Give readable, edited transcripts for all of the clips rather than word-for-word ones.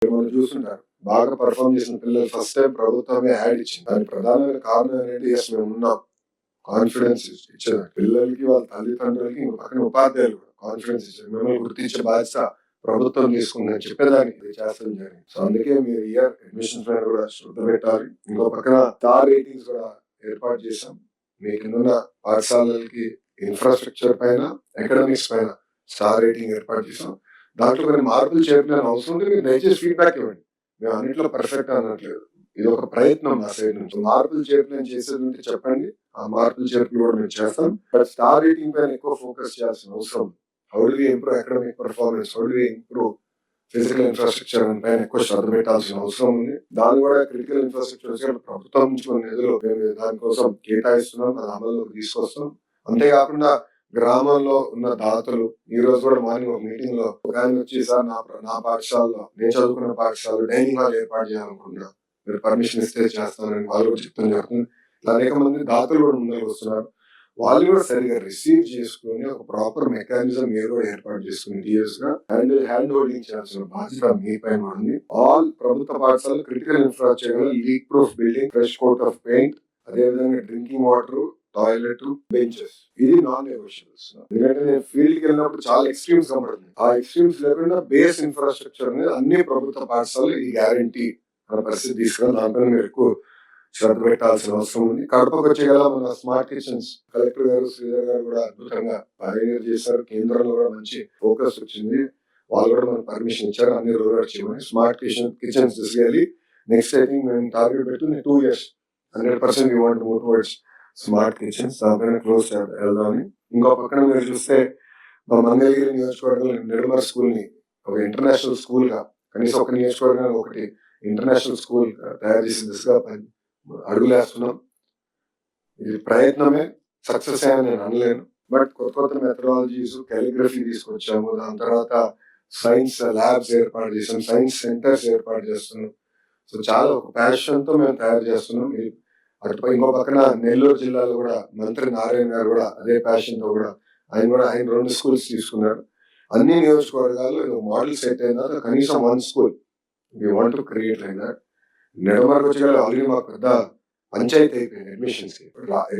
మనం చూస్తుంటారు. బాగా పెర్ఫార్మ్ చేసిన పిల్లలు ఫస్ట్ టైమ్ ప్రభుత్వమే యాడ్ ఇచ్చింది. దానికి ప్రధానమైన కారణం ఏంటంటే యెస్ మేమున్నాం. కాన్ఫిడెన్స్ ఇచ్చేది. పిల్లలకి, వాళ్ళ తల్లిదండ్రులకి, ఇంకో పక్కన ఉపాధ్యాయులు కూడా కాన్ఫిడెన్స్ ఇచ్చేది. మిమ్మల్ని గుర్తించే బాధ్యత ప్రభుత్వం తీసుకుందని చెప్పేదానికి ఇది చేస్తడం జరిగింది. సో అందుకే మీరు ఇయర్ అడ్మిషన్స్ పైన కూడా శ్రద్ధ పెట్టాలి. ఇంకో పక్కన స్టార్ రేటింగ్స్ కూడా ఏర్పాటు చేశాం. మీ కిందున్న పాఠశాలలకి ఇన్ఫ్రాస్ట్రక్చర్ పైన, అకాడమిక్స్ పైన స్టార్ రేటింగ్ ఏర్పాటు చేశాం. దాంట్లో కొన్ని మార్పులు చేర్పులని అవసరం ఉంటే మీరు దయచేసి ఫీడ్‌బ్యాక్ ఇవ్వండి. మేము అన్నిట్లో పర్ఫెక్ట్ అనట్లేదు. ఇది ఒక ప్రయత్నం నా సైడ్ నుంచి. మార్పులు చేర్పులు చేసేది ఉంటే చెప్పండి. ఆ మార్పులు చేర్పులు కూడా మేము చేస్తాం. బట్ స్టార్ రేటింగ్ పైన ఎక్కువ ఫోకస్ చేయాల్సిన అవసరం. How do we improve academic performance? How do we improve physical infrastructure పైన ఎక్కువ శ్రద్ధ పెట్టాల్సిన అవసరం ఉంది. దాన్ని కూడా క్రిటికల్ ఇన్ఫ్రాస్ట్రక్చర్ ప్రభుత్వం నుంచి కొన్ని నిధులు మేము దానికోసం కేటాయిస్తున్నాం. అది అమల్లోకి తీసుకొస్తాం. అంతేకాకుండా గ్రామంలో ఉన్న దాతలు ఈ రోజు కూడా మార్నింగ్ ఒక మీటింగ్ లో ఒక ఆయన వచ్చి సార్ నా పాఠశాలలో నేను చదువుకున్న పాఠశాలలో డైనింగ్ హాల్ ఏర్పాటు చేయాలనుకుంటున్నా, మీరు పర్మిషన్ ఇస్తే చేస్తానని వాళ్ళు కూడా చెప్తాను జరుగుతుంది. అనేక మంది దాతలు కూడా ముందుకు వస్తున్నారు. వాళ్ళు కూడా సరిగా రిసీవ్ చేసుకుని ఒక ప్రాపర్ మెకానిజం మీరు కూడా ఏర్పాటు చేసుకుని టీఎస్ గా హ్యాండ్ హోల్డింగ్ చేయాల్సిన బాధ్యత మీ పైన ఉంది. ఆల్ ప్రభుత్వ పాఠశాలలు critical infrastructure, leak proof building, fresh coat of paint, అదే విధంగా డ్రింకింగ్ వాటర్, టాయిలెట్, బెంచెస్, ఇది నాన్ నెగోషియబుల్స్. ఎందుకంటే నేను ఫీల్డ్ కి వెళ్ళినప్పుడు చాలా ఎక్స్ట్రీమ్స్ కనబడుతుంది. ఆ ఎక్స్ట్రీమ్స్ లేకుండా బేస్ ఇన్ఫ్రాస్ట్రక్చర్ అనేది అన్ని ప్రభుత్వ పాఠశాలలు ఈ గ్యారంటీ అనే పరిస్థితి తీసుకుని దానిపైన మీరు ఎక్కువ శ్రద్ధ పెట్టాల్సిన అవసరం ఉంది. కడపకు వచ్చేగల మన స్మార్ట్ కిచెన్స్ కలెక్టర్ గారు, శ్రీధర్ గారు కూడా అద్భుతంగా పైనీర్ చేశారు. కేంద్రంలో కూడా మంచి ఫోకస్ వచ్చింది. వాళ్ళు కూడా మనకు పర్మిషన్ ఇచ్చారు అన్ని రూరల్ చేయమని. స్మార్ట్ కిచెన్స్ తీసుకెళ్ళి నెక్స్ట్ ఐ థింక్ మేము టార్గెట్ పెట్టుకుని 2 years 100% you want move towards smart kitchens. దానిపైన క్లోజ్ వెళ్దామని. ఇంకో పక్కన మీరు చూస్తే మా మంగళగిరి నియోజకవర్గంలో నిర్మల్ స్కూల్ ని ఒక ఇంటర్నేషనల్ స్కూల్ గా, కనీసం ఒక నియోజకవర్గంలో ఒకటి ఇంటర్నేషనల్ స్కూల్ తయారు చేసిన దిశగా అడుగులేస్తున్నాం. ఇది ప్రయత్నమే, సక్సెస్ అని నేను అనలేను. బట్ కొత్త మెథడాలజీస్, కాలిగ్రఫీ తీసుకొచ్చాము. దాని తర్వాత సైన్స్ ల్యాబ్స్ ఏర్పాటు చేసాం, సైన్స్ సెంటర్స్ ఏర్పాటు చేస్తున్నాం. సో చాలా ఒక ప్యాషన్ తో మేము తయారు చేస్తున్నాం. అటుపై ఇంకో పక్కన నెల్లూరు జిల్లాలో కూడా మంత్రి నారాయణ గారు కూడా అదే ప్యాషన్ తో కూడా ఆయన 2 స్కూల్స్ తీసుకున్నారు. అన్ని నియోజకవర్గాల్లో మోడల్ సెట్ అయినా కనీసం 1 school we want to create like that. నెడమర్కి వచ్చి ఆల్రెడీ మాకు పెద్ద పంచాయతీ అయిపోయింది అడ్మిషన్స్ కి.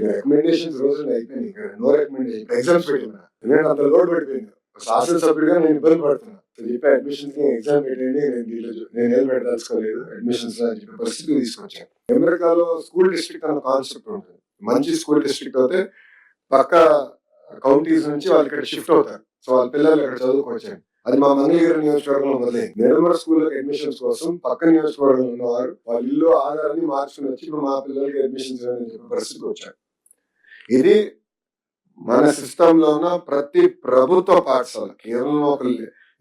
రికమెండేషన్స్ రోజులు అయిపోయింది. నో రికమెండేషన్, ఎగ్జామ్స్ పెట్టినా ఎందుకంటే అంత లోడ్ పడిపోయింది. శాసనసభ్యుడిగా నేను ఇబ్బంది పడుతున్నా. చెప్పి అడ్మిషన్స్ కి ఎగ్జామ్ పెట్టండి, నేను ఏం పెట్టదలుచుకోలేదు అడ్మిషన్స్ అని చెప్పి పరిస్థితి తీసుకొచ్చాను. అమెరికాలో స్కూల్ డిస్ట్రిక్ట్ అన్న కాన్సెప్ట్ ఉంటుంది. మంచి స్కూల్ డిస్ట్రిక్ట్ అయితే పక్క కౌంటీస్ నుంచి వాళ్ళు ఇక్కడ షిఫ్ట్ అవుతారు. సో వాళ్ళ పిల్లలు ఇక్కడ చదువుకోవచ్చారు. అది మా మంగళగిరి నియోజకవర్గంలో మొదలైంది. నిర్మల్ స్కూల్ అడ్మిషన్స్ కోసం పక్క నియోజకవర్గంలో ఉన్నవారు వాళ్ళ ఇల్లు ఆధారాన్ని మార్చుకుని వచ్చి ఇప్పుడు మా పిల్లలకి అడ్మిషన్స్ అని చెప్పే పరిస్థితికి వచ్చారు. ఇది మన సిస్టమ్ లో ఉన్న ప్రతి ప్రభుత్వ పాఠశాల, కేవలం ఒక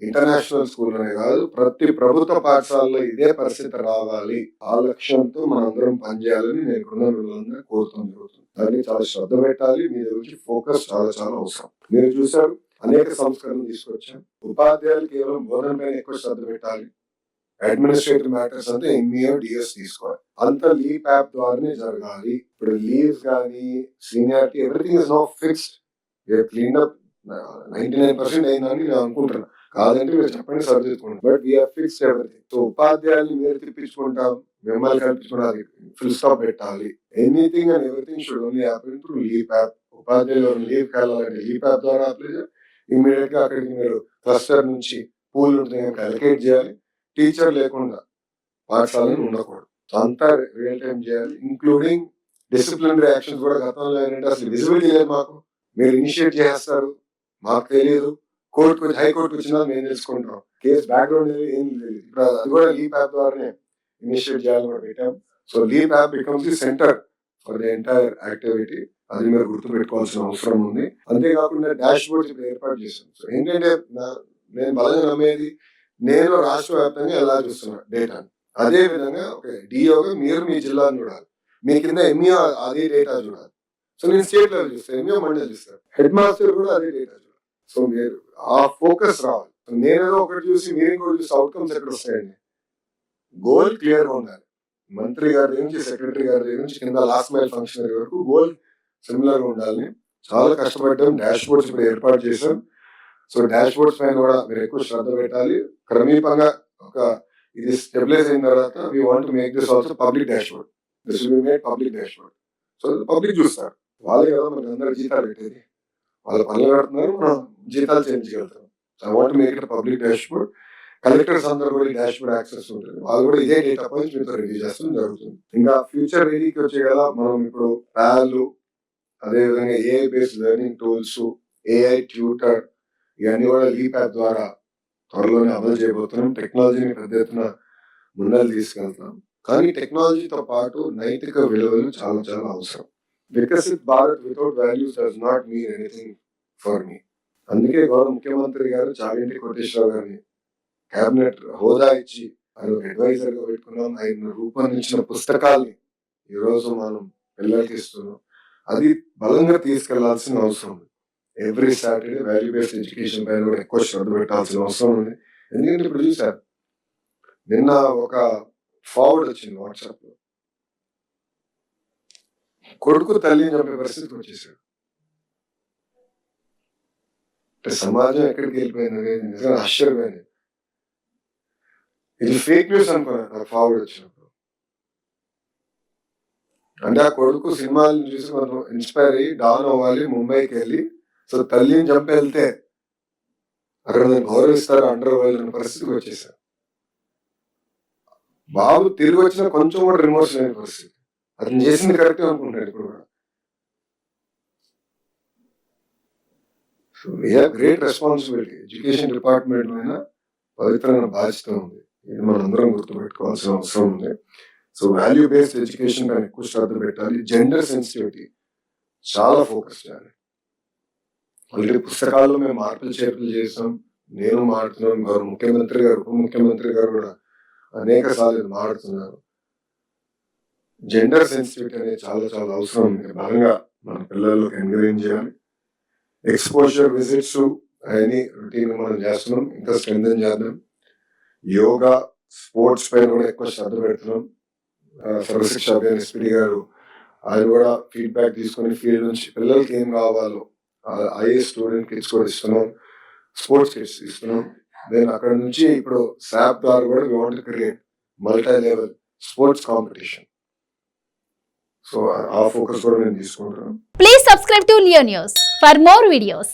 ఇంటర్నేషనల్ స్కూల్ అనే కాదు, ప్రతి ప్రభుత్వ పాఠశాలలో ఇదే పరిస్థితి రావాలి. ఆ లక్ష్యంతో మనందరం పనిచేయాలని నేను కృతజ్ఞతలందరూ కోరుతూ జరుగుతుంది. దానికి చాలా శ్రద్ధ పెట్టాలి. మీ గురించి ఫోకస్ చాలా చాలా అవసరం. మీరు చూసారు అనేక సంస్కరణలు తీసుకొచ్చాం. ఉపాధ్యాయులు కేవలం బోధన పైన ఎక్కువ శ్రద్ధ పెట్టాలి. అడ్మినిస్ట్రేటివ్ మ్యాటర్స్ అంతా ఎంఈఓ డిఎస్ తీసుకోవాలి. అంత లీప్ యాప్ ద్వారానే జరగాలి. ఇప్పుడు లీవ్స్ కానీ seniority everything is now fixed. Clean up 99% అయిందని నేను అనుకుంటున్నా. కాదంటే మీరు చెప్పండి, సరిదిద్దుకుంటాం. But we are fixed everything. So ఉపాధ్యాయులు మీరు తిప్పించుకుంటాం, మిమ్మల్ని కల్పించుకున్నది ఫుల్ స్టాప్ పెట్టాలి. Anything and everything should only happen through LEAP app. ఉపాధ్యాయులు లీవ్ వెళ్ళాలంటే లీప్ యాప్ ద్వారా అప్లై చేయాలి. ఇమీడియట్ గా అక్కడికి మీరు క్లస్టర్ నుంచి పూల్ ఉంటుంది అలొకేట్ చేయాలి. టీచర్ లేకుండా పాఠశాలను ఉండకూడదు. అంతా రియల్ టైం చేయాలి. ఇంక్లూడింగ్ డిసిప్లినరీ యాక్షన్స్ కూడా. గతంలో ఏంటంటే అసలు విజిబిలిటీ లేదు మాకు. మీరు ఇనిషియేట్ చేస్తారు, మాకు తెలియదు. కోర్టుకు వచ్చి హైకోర్టుకు వచ్చినా మేము తెలుసుకుంటాం. కేసు బ్యాక్గ్రౌండ్ ఏం తెలియదు. ఇప్పుడు అది కూడా లీప్ యాప్ ద్వారానే ఇనిషియేట్ చేయాలని కూడా పెట్టాం. So leap app becomes the centre for the entire activity. అది మీరు గుర్తు పెట్టుకోవాల్సిన అవసరం ఉంది. అంతేకాకుండా డాష్ బోర్డ్స్ ఇప్పుడు ఏర్పాటు చేశాం. సో ఏంటంటే నేను బలంగా నమ్మేది, నేను రాష్ట్ర వ్యాప్తంగా ఎలా చూస్తున్నా డేటాని, అదే విధంగా ఒక డిఓగా మీరు మీ జిల్లాను చూడాలి. మీ కింద ఎంఈఓ అదే డేటా చూడాలి. సో నేను స్టేట్ లెవెల్ చూస్తాను, ఎంఈఓ మండలి చూస్తాను, హెడ్ మాస్టర్ కూడా అదే డేటా చూడాలి. సో మీరు ఆ ఫోకస్ రావాలి. నేనేదో ఒకటి చూసి మీరు ఇంకోటి చూసి అవుట్కమ్స్ ఎక్కడ వస్తాయండి? గోల్ క్లియర్ గా ఉండాలి. మంత్రి గారి నుంచి సెక్రటరీ గారి నుంచి కింద లాస్ట్ మైల్ ఫంక్షనరీ వరకు గోల్ సిమిలర్ గా ఉండాలని చాలా కష్టపడ్డాం. డాష్ బోర్డ్స్ ఇప్పుడు ఏర్పాటు చేశాం. సో డాష్ బోర్డ్స్ పైన కూడా మీరు ఎక్కువ శ్రద్ధ పెట్టాలి. క్రమేపంగా ఒక ఇది స్టెబిలైజ్ అయిన తర్వాత we want to make this also public dashboard. This will be made public dashboard. So public చూస్తారు. వాళ్ళే కదా మనకి అందరు జీతాలు పెట్టేది. వాళ్ళ పనులు కడుతున్నారు, మనం జీతాలు చెల్లించగలుగుతాం. I want make it public dashboard. Collectors అందరూ కూడా ఈ డాష్బోర్డ్ యాక్సెస్ ఉంటుంది. వాళ్ళు కూడా ఇదే డేటా పాయింట్స్ మీతో రివ్యూ చేస్తాం జరుగుతుంది. ఇంకా ఫ్యూచర్ రేడీకి వచ్చే కదా మనం ఇప్పుడు ప్యాలు, అదేవిధంగా AI based learning tools, AI tutor, ఇవన్నీ కూడా లీప్ యాప్ ద్వారా త్వరలోనే అమలు చేయబోతున్నాం. టెక్నాలజీని పెద్ద ఎత్తున ముందలు తీసుకెళ్తాం. కానీ టెక్నాలజీతో పాటు నైతిక విలువలు చాలా చాలా అవసరం. Viksit Bharat without values does not mean anything for me. అందుకే గౌరవ ముఖ్యమంత్రి గారు చాగంటి కోటేశ్వరరావు గారిని కేబినెట్ హోదా ఇచ్చి ఆయన అడ్వైజర్ గా పెట్టుకున్నాం. ఆయన రూపొందించిన పుస్తకాల్ని ఈరోజు మనం పిల్లలకి ఇస్తున్నాం. అది బలంగా తీసుకెళ్లాల్సిన అవసరం ఉంది. Every Saturday value based education పైన కూడా ఎక్కువ శ్రద్ధ పెట్టాల్సిన అవసరం ఉంది. ఎందుకంటే ఇప్పుడు చూసారు, నిన్న ఒక ఫార్వర్డ్ వచ్చింది వాట్సాప్ లో, కొడుకు తల్లిని చంపే పరిస్థితికి వచ్చేసాడు. అంటే సమాజం ఎక్కడికి వెళ్ళిపోయింది అనేది నిజంగా ఆశ్చర్యమైంది. ఇది ఫేక్ న్యూస్ అనుకున్నాను నాకు ఫార్వర్డ్ వచ్చినప్పుడు. అంటే ఆ కొడుకు సినిమాలను చూసి మనం ఇన్స్పైర్ అయ్యి డాన్ అవ్వాలి, ముంబైకి వెళ్ళి సో తల్లిని చంపి వెళ్తే అక్కడ నేను గౌరవిస్తారు, అండర్ అవ్వాలన్న పరిస్థితికి వచ్చేసాను. బాబు తిరిగి వచ్చిన కొంచెం కూడా రిమోర్స్ లేని పరిస్థితి. అతను చేసింది కరెక్ట్ అనుకుంటాడు ఇప్పుడు కూడా. So we have great responsibility. Education department మీద పవిత్రమైన బాధ్యత ఉంది. ఇది మనం అందరం గుర్తుపెట్టుకోవాల్సిన అవసరం ఉంది. సో వాల్యూ బేస్డ్ ఎడ్యుకేషన్ పైన ఎక్కువ శ్రద్ధ పెట్టాలి. జెండర్ సెన్సిటివిటీ చాలా ఫోకస్ చేయాలి. ఆల్రెడీ పుస్తకాల్లో మేము మార్పులు చేర్పులు చేసాం. నేను మాట్లాడుతున్నాను, గౌరవ ముఖ్యమంత్రి గారు, ఉప ముఖ్యమంత్రి గారు కూడా అనేక సార్లు మాట్లాడుతున్నారు. జెండర్ సెన్సిటివిటీ అనేది చాలా చాలా అవసరం. బలంగా మన పిల్లలకు ఎంకరేజ్ చేయాలి. ఎక్స్పోజర్ విజిట్స్ అవన్నీ రొటీన్ మనం చేస్తున్నాం, ఇంకా స్ట్రెంథెన్ చేద్దాం. యోగా, స్పోర్ట్స్ పైన కూడా ఎక్కువ శ్రద్ధ పెడుతున్నాం. సర్వశిక్ష అభియాన్ ఎస్పీడీ గారు ఆయన కూడా ఫీడ్బ్యాక్ తీసుకొని ఫీల్డ్ నుంచి పిల్లలకి ఏం కావాలో ఐఏఎస్ స్టూడెంట్ కిట్స్ కూడా ఇస్తున్నాం, స్పోర్ట్స్ కిట్స్ ఇస్తున్నాం. దెన్ అక్కడ నుంచి ఇప్పుడు శాప్ ద్వారా కూడా we want to create multi level sports competition. So ఆ ఫోకస్ కూడా నేను తీసుకుంటాను. Please subscribe to Leo news for more videos.